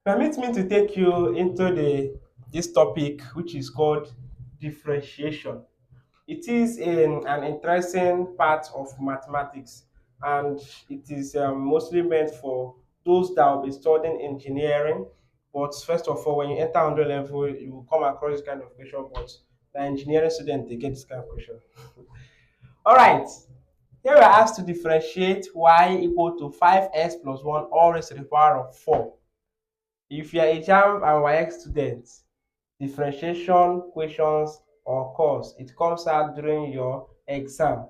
Permit me to take you into this topic, which is called differentiation. It is an interesting part of mathematics, and it is mostly meant for those that will be studying engineering. But first of all, when you enter 100 level, you will come across this kind of question. But the engineering student, they get this kind of question. All right. Here we are asked to differentiate y equal to 5x plus 1 all raised to the power of 4. If you are a JAMB and WAEC student, differentiation questions or course, it comes out during your exam.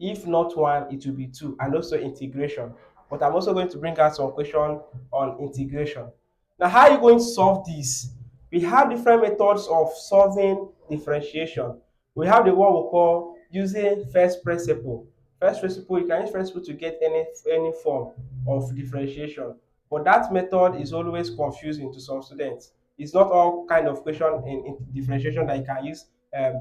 If not one, it will be two, and also integration. But I'm also going to bring out some question on integration. Now, how are you going to solve this? We have different methods of solving differentiation. We have the one we call using first principle. First principle, you can use first principle to get any form of differentiation. But that method is always confusing to some students. It's not all kind of question in differentiation that you can use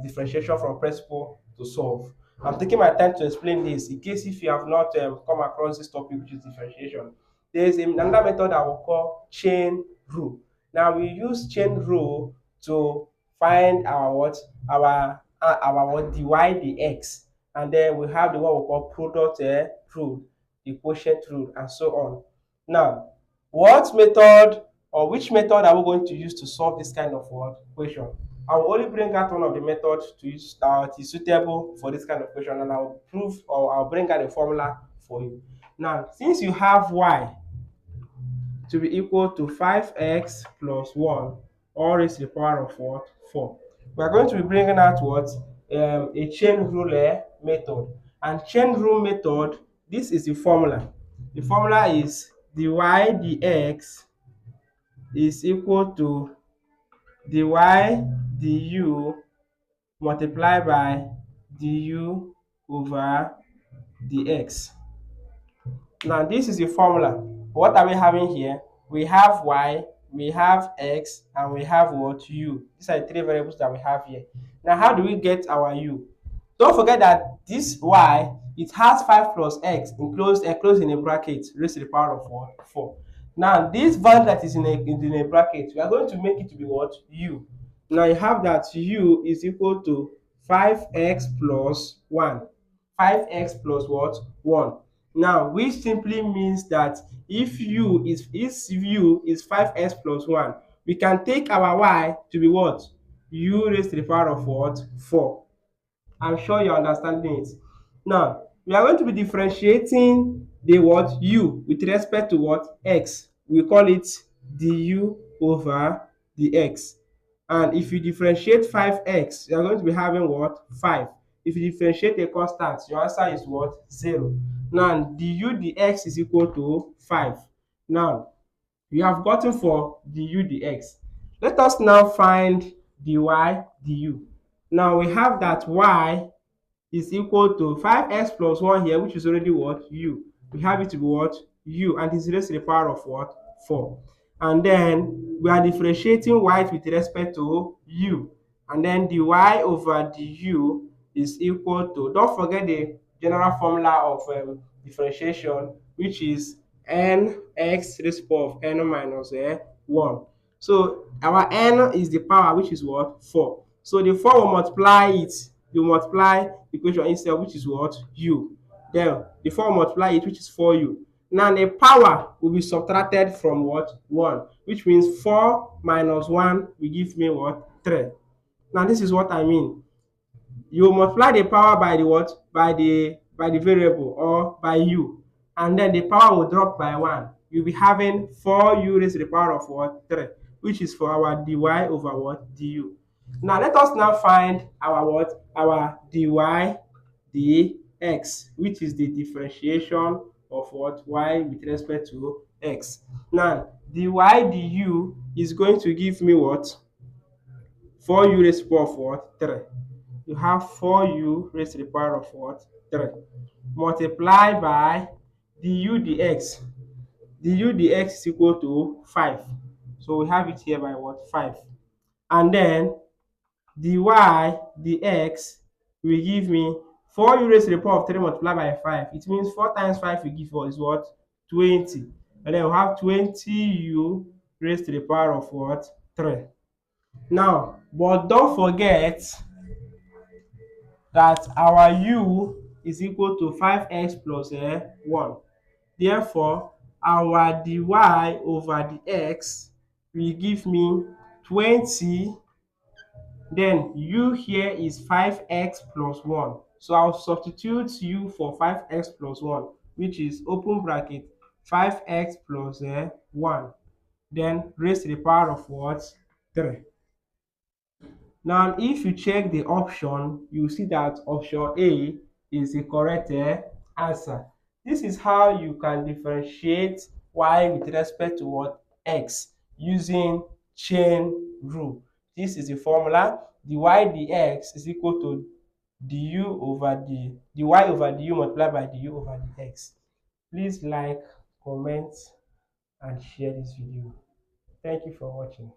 differentiation from principle to solve. I'm taking my time to explain this in case if you have not come across this topic, which is differentiation. There is another method that we call chain rule. Now we use chain rule to find our what our what dy dx, and then we have the one we call product rule, the quotient rule, and so on. Now, what method or which method are we going to use to solve this kind of what question? I will only bring out one of the methods to use that is suitable for this kind of question, and I'll prove or I'll bring out a formula for you. Now, since you have y to be equal to 5x plus 1 all raised to the power of what? 4. We are going to be bringing out what? A chain rule method. And chain rule method, this is the formula. The formula is dy dx is equal to dy du multiplied by du over dx. Now this is the formula. What are we having here? We have y, we have x, and we have what? U. These are the three variables that we have here. Now how do we get our u? Don't forget that this y, it has 5 plus x enclosed in a bracket raised to the power of what? 4. Now this value that is in a bracket, we are going to make it to be what? U. Now you have that u is equal to 5x plus 1. 5x plus what? 1. Now, which simply means that if u is 5x plus 1, we can take our y to be what? U raised to the power of what? 4. I'm sure you're understanding it. Now, we are going to be differentiating the what? U with respect to what? X. We call it du over dx. And if you differentiate 5x, you are going to be having what? 5. If you differentiate a constant, your answer is what? 0. Now, du dx is equal to 5. Now, we have gotten for du dx. Let us now find dy du. Now, we have that y is equal to 5x plus 1 here, which is already what? U. We have it to be what? U, and it's raised to the power of what? 4. And then we are differentiating y with respect to u. And then dy over du is equal to, don't forget the general formula of differentiation, which is nx raised to the power of n minus 1. So our n is the power, which is what? 4. So the 4 will multiply it. You multiply the equation itself, which is what? U. Then the 4 will multiply it, which is 4u. Now the power will be subtracted from what? 1, which means 4 minus 1 will give me what? 3. Now this is what I mean. You multiply the power by the what? By the variable or by u, and then the power will drop by 1. You'll be having 4u raised to the power of what? 3, which is for our dy over what? Du. Now let us now find our what? Our dy dx, which is the differentiation of what? Y with respect to x. Now dy du is going to give me what? 4u raised to the power of what? 3. You have 4u raised to the power of what? 3. Multiply by du dx. Du dx is equal to 5. So we have it here by what? 5. And then dy dx will give me 4u raised to the power of 3 multiplied by 5. It means 4 times 5 will give us what? 20. And then we have 20u raised to the power of what? 3. Now, but don't forget that our u is equal to 5x plus 1. Therefore, our dy over the x will give me 20. Then u here is 5x plus 1. So I'll substitute u for 5x plus 1, which is open bracket 5x plus 1. Then raised to the power of what? 3. Now, if you check the option, you see that option A is the correct answer. This is how you can differentiate y with respect to what? X using chain rule. This is the formula. dy dx is equal to du over dy over du multiplied by du over dx. Please like, comment, and share this video. Thank you for watching.